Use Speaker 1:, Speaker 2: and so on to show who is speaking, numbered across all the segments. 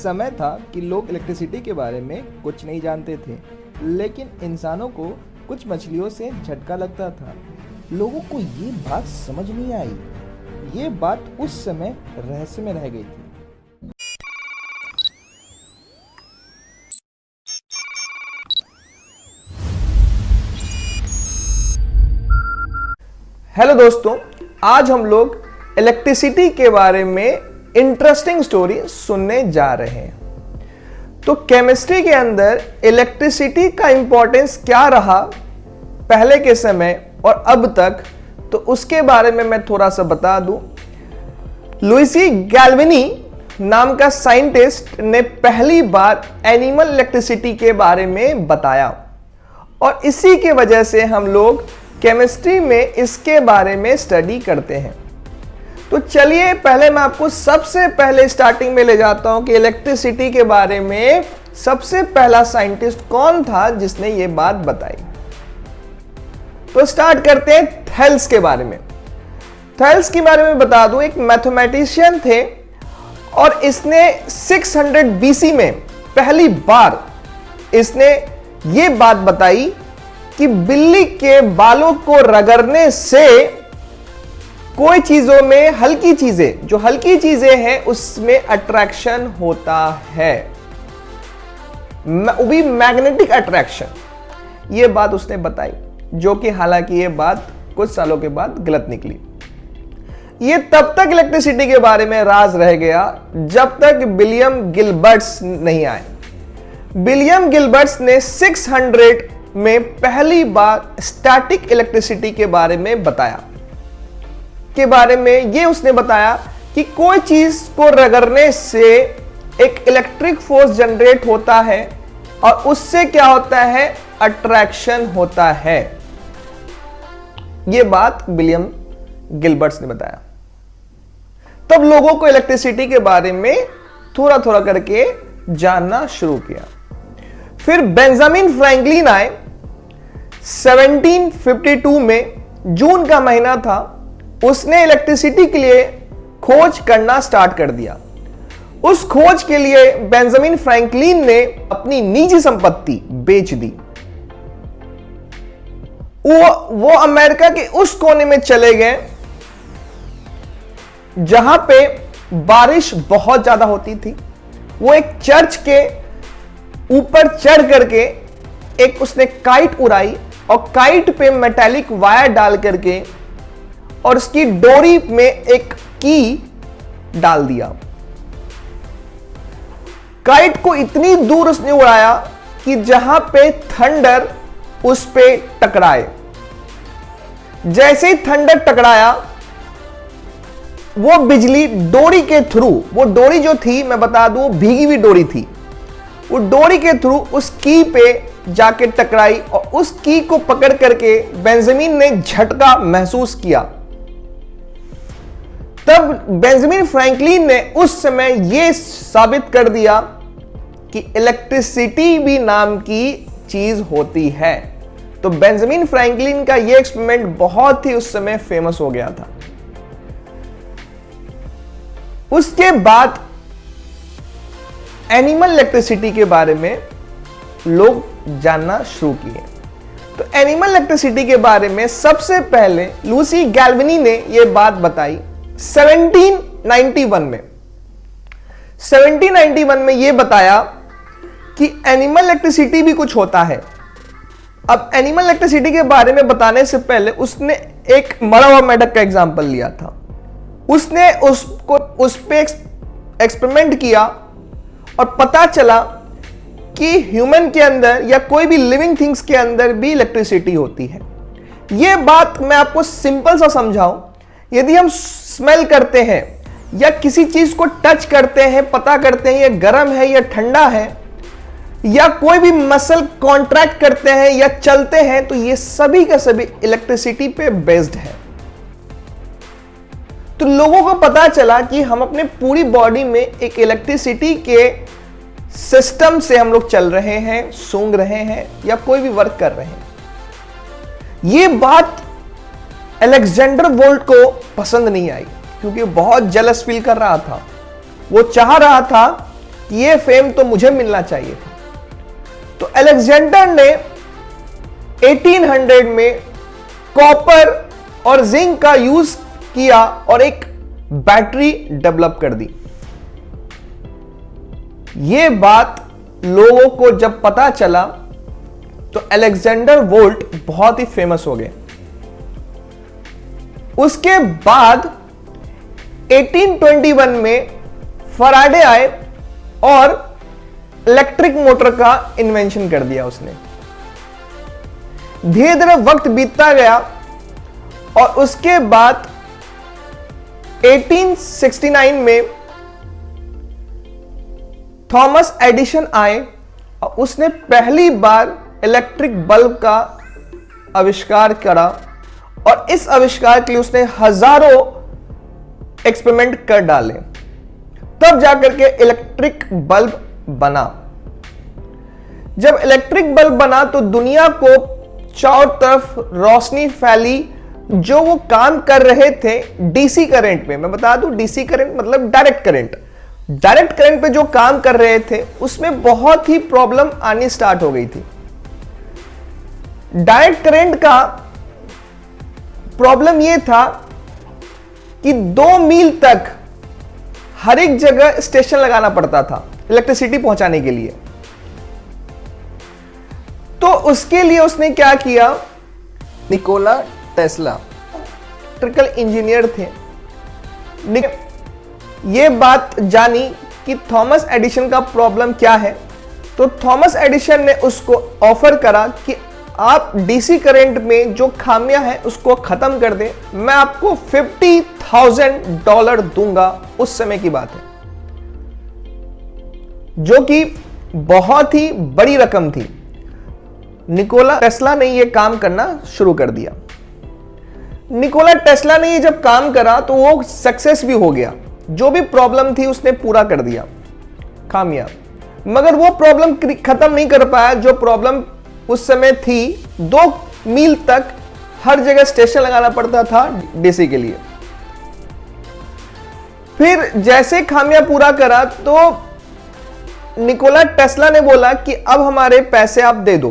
Speaker 1: समय था कि लोग इलेक्ट्रिसिटी के बारे में कुछ नहीं जानते थे, लेकिन इंसानों को कुछ मछलियों से झटका लगता था। लोगों को ये बात समझ नहीं आई। ये बात उस समय रहस्य में रह गई थी। हेलो दोस्तों, आज हम लोग इलेक्ट्रिसिटी के बारे में इंटरेस्टिंग स्टोरी सुनने जा रहे हैं। तो केमिस्ट्री के अंदर इलेक्ट्रिसिटी का इंपॉर्टेंस क्या रहा पहले के समय और अब तक, तो उसके बारे में मैं थोड़ा सा बता दूं। लुइसी गैल्वेनी नाम का साइंटिस्ट ने पहली बार एनिमल इलेक्ट्रिसिटी के बारे में बताया और इसी के वजह से हम लोग केमिस्ट्री में इसके बारे में स्टडी करते हैं। तो चलिए पहले मैं आपको सबसे पहले स्टार्टिंग में ले जाता हूं कि इलेक्ट्रिसिटी के बारे में सबसे पहला साइंटिस्ट कौन था जिसने ये बात बताई। तो स्टार्ट करते हैं थेल्स के बारे में। थेल्स के बारे में बता दूं, एक मैथमेटिशियन थे और इसने 600 बीसी में पहली बार इसने ये बात बताई कि बिल्ली के बालों को रगड़ने से कोई चीजों में हल्की चीजें हैं उसमें अट्रैक्शन होता है, वो भी मैग्नेटिक अट्रैक्शन। ये बात उसने बताई, जो कि हालांकि ये बात कुछ सालों के बाद गलत निकली। ये तब तक इलेक्ट्रिसिटी के बारे में राज रह गया जब तक विलियम गिलबर्ट्स नहीं आए। विलियम गिलबर्ट्स ने 600 में पहली बार स्टैटिक इलेक्ट्रिसिटी के बारे में बताया। ये उसने बताया कि कोई चीज को रगड़ने से एक इलेक्ट्रिक फोर्स जनरेट होता है और उससे क्या होता है, अट्रैक्शन होता है। यह बात विलियम गिलबर्ट्स ने बताया। तब लोगों को इलेक्ट्रिसिटी के बारे में थोड़ा थोड़ा करके जानना शुरू किया। फिर बेंजामिन फ्रैंकलिन आए। 1752 में जून का महीना था, उसने इलेक्ट्रिसिटी के लिए खोज करना स्टार्ट कर दिया। उस खोज के लिए बेंजामिन फ्रैंकलिन ने अपनी निजी संपत्ति बेच दी। वो अमेरिका के उस कोने में चले गए जहां पे बारिश बहुत ज्यादा होती थी। वो एक चर्च के ऊपर चढ़ करके एक उसने काइट उड़ाई और काइट पे मेटालिक वायर डाल करके और उसकी डोरी में एक की डाल दिया। काइट को इतनी दूर उसने उड़ाया कि जहां पे थंडर उस पे टकराए। जैसे ही थंडर टकराया, वो बिजली डोरी के थ्रू, वो डोरी जो थी मैं बता दूं भीगी हुई डोरी थी, वो डोरी के थ्रू उस की पे जाके टकराई और उस की को पकड़ करके बेंजामिन ने झटका महसूस किया। तब बेंजामिन फ्रैंकलिन ने उस समय यह साबित कर दिया कि इलेक्ट्रिसिटी भी नाम की चीज होती है। तो बेंजामिन फ्रैंकलिन का यह एक्सपेरिमेंट बहुत ही उस समय फेमस हो गया था। उसके बाद एनिमल इलेक्ट्रिसिटी के बारे में लोग जानना शुरू किए। तो एनिमल इलेक्ट्रिसिटी के बारे में सबसे पहले लुइसी गैल्वेनी ने यह बात बताई 1791 में। 1791 में यह बताया कि एनिमल इलेक्ट्रिसिटी भी कुछ होता है। अब एनिमल इलेक्ट्रिसिटी के बारे में बताने से पहले उसने एक मरा हुआ मेढक का एग्जांपल लिया था। उसने उस पे एक्सपेरिमेंट किया और पता चला कि ह्यूमन के अंदर या कोई भी लिविंग थिंग्स के अंदर भी इलेक्ट्रिसिटी होती है। यह बात मैं आपको सिंपल सा समझाऊं। यदि हम स्मेल करते हैं या किसी चीज को टच करते हैं, पता करते हैं ये गर्म है या ठंडा है, या कोई भी मसल कॉन्ट्रैक्ट करते हैं या चलते हैं, तो ये सभी का सभी इलेक्ट्रिसिटी पे बेस्ड है। तो लोगों को पता चला कि हम अपने पूरी बॉडी में एक इलेक्ट्रिसिटी के सिस्टम से हम लोग चल रहे हैं, सूंघ रहे हैं या कोई भी वर्क कर रहे हैं। यह बात अलेक्जेंडर वोल्ट को पसंद नहीं आई क्योंकि बहुत जेलस फील कर रहा था। वो चाह रहा था ये फेम तो मुझे मिलना चाहिए था। तो अलेक्जेंडर ने 1800 में कॉपर और जिंक का यूज किया और एक बैटरी डेवलप कर दी। यह बात लोगों को जब पता चला तो अलेक्जेंडर वोल्ट बहुत ही फेमस हो गए। उसके बाद 1821 में फैराडे आए और इलेक्ट्रिक मोटर का इन्वेंशन कर दिया उसने। धीरे धीरे वक्त बीतता गया और उसके बाद 1869 में थॉमस एडिसन आए और उसने पहली बार इलेक्ट्रिक बल्ब का आविष्कार करा और इस आविष्कार के लिए उसने हजारों एक्सपेरिमेंट कर डाले, तब जाकर के इलेक्ट्रिक बल्ब बना। जब इलेक्ट्रिक बल्ब बना तो दुनिया को चारों तरफ रोशनी फैली। जो वो काम कर रहे थे डीसी करंट पे, मैं बता दूं डीसी करंट मतलब डायरेक्ट करंट, डायरेक्ट करंट पे जो काम कर रहे थे उसमें बहुत ही प्रॉब्लम आनी स्टार्ट हो गई थी। डायरेक्ट करंट का प्रॉब्लम यह था कि 2 मील तक हर एक जगह स्टेशन लगाना पड़ता था इलेक्ट्रिसिटी पहुंचाने के लिए। तो उसके लिए उसने क्या किया, निकोला टेस्ला इलेक्ट्रिकल इंजीनियर थे, ये बात जानी कि थॉमस एडिसन का प्रॉब्लम क्या है। तो थॉमस एडिसन ने उसको ऑफर करा कि आप डीसी करंट में जो खामियां हैं उसको खत्म कर दें, मैं आपको $50,000 दूंगा। उस समय की बात है, जो कि बहुत ही बड़ी रकम थी। निकोला टेस्ला ने यह काम करना शुरू कर दिया। निकोला टेस्ला ने ये जब काम करा तो वो सक्सेस भी हो गया। जो भी प्रॉब्लम थी उसने पूरा कर दिया खामियां, मगर वो प्रॉब्लम खत्म नहीं कर पाया। जो प्रॉब्लम उस समय थी 2 मील तक हर जगह स्टेशन लगाना पड़ता था डीसी के लिए। फिर जैसे खामियां पूरा करा तो निकोला टेस्ला ने बोला कि अब हमारे पैसे आप दे दो।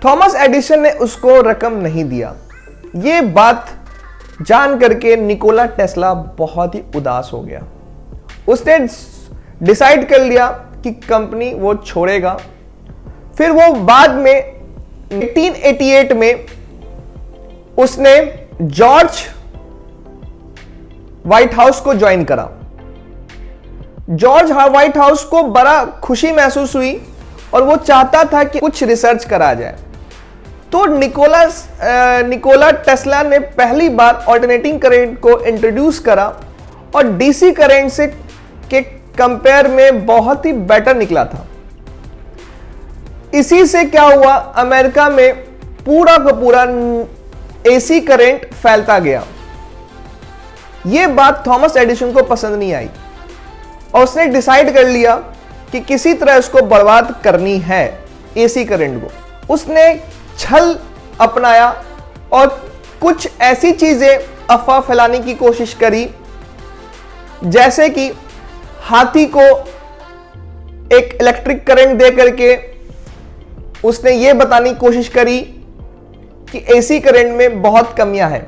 Speaker 1: थॉमस एडिसन ने उसको रकम नहीं दिया। यह बात जान करके निकोला टेस्ला बहुत ही उदास हो गया। उसने डिसाइड कर लिया कि कंपनी वो छोड़ेगा। फिर वो बाद में 1888 में उसने जॉर्ज व्हाइट हाउस को ज्वाइन करा। जॉर्ज व्हाइट हाउस को बड़ा खुशी महसूस हुई और वो चाहता था कि कुछ रिसर्च करा जाए। तो निकोला टेस्ला ने पहली बार ऑल्टरनेटिंग करंट को इंट्रोड्यूस करा और डीसी करंट से के कंपेयर में बहुत ही बेटर निकला था। इसी से क्या हुआ, अमेरिका में पूरा का पूरा एसी करंट फैलता गया। यह बात थॉमस एडिसन को पसंद नहीं आई और उसने डिसाइड कर लिया कि किसी तरह इसको बर्बाद करनी है एसी करंट को। उसने छल अपनाया और कुछ ऐसी चीजें अफवाह फैलाने की कोशिश करी, जैसे कि हाथी को एक इलेक्ट्रिक करंट दे करके उसने यह बताने की कोशिश करी कि एसी करंट में बहुत कमियां हैं,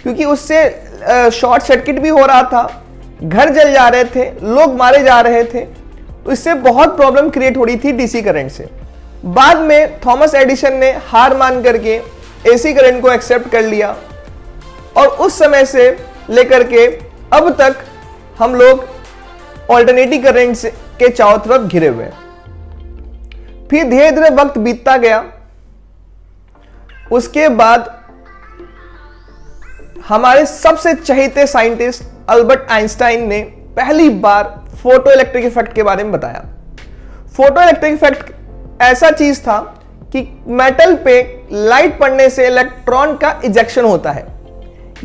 Speaker 1: क्योंकि उससे शॉर्ट सर्किट भी हो रहा था, घर जल जा रहे थे, लोग मारे जा रहे थे। तो इससे बहुत प्रॉब्लम क्रिएट हो रही थी डीसी करंट से। बाद में थॉमस एडिसन ने हार मान करके एसी करंट को एक्सेप्ट कर लिया और उस समय से लेकर के अब तक हम लोग ऑल्टरनेटिव करंट के चारों तरफ घिरे हुए हैं। फिर धीरे धीरे वक्त बीतता गया। उसके बाद हमारे सबसे चहेते साइंटिस्ट अल्बर्ट आइंस्टाइन ने पहली बार फोटो इलेक्ट्रिक इफेक्ट के बारे में बताया। फोटो इलेक्ट्रिक इफेक्ट ऐसा चीज था कि मेटल पे लाइट पड़ने से इलेक्ट्रॉन का इजेक्शन होता है।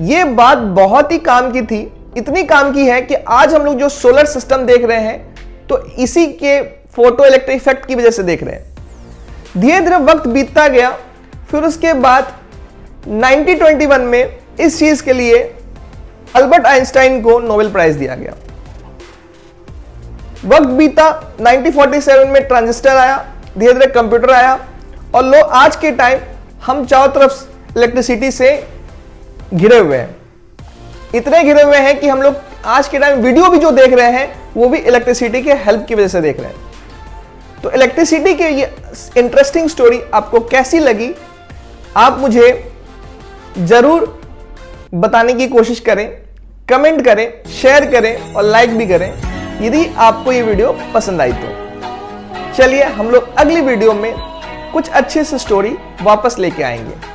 Speaker 1: यह बात बहुत ही काम की थी, इतनी काम की है कि आज हम लोग जो सोलर सिस्टम देख रहे हैं तो इसी के फोटो इलेक्ट्रिक इफेक्ट की वजह से देख रहे हैं। धीरे धीरे वक्त बीतता गया। फिर उसके बाद 1921 में इस चीज के लिए अल्बर्ट आइंस्टाइन को नोबेल प्राइज दिया गया। वक्त बीता, 1947 में ट्रांजिस्टर आया, धीरे धीरे कंप्यूटर आया, और लो आज के टाइम हम चारों तरफ इलेक्ट्रिसिटी से घिरे हुए हैं। इतने घिरे हुए हैं कि हम लोग आज के टाइम वीडियो भी जो देख रहे हैं वो भी इलेक्ट्रिसिटी के हेल्प की वजह से देख रहे हैं। तो इलेक्ट्रिसिटी की ये इंटरेस्टिंग स्टोरी आपको कैसी लगी, आप मुझे जरूर बताने की कोशिश करें, कमेंट करें, शेयर करें और लाइक भी करें यदि आपको ये वीडियो पसंद आई तो। चलिए हम लोग अगली वीडियो में कुछ अच्छे से स्टोरी वापस लेके आएंगे।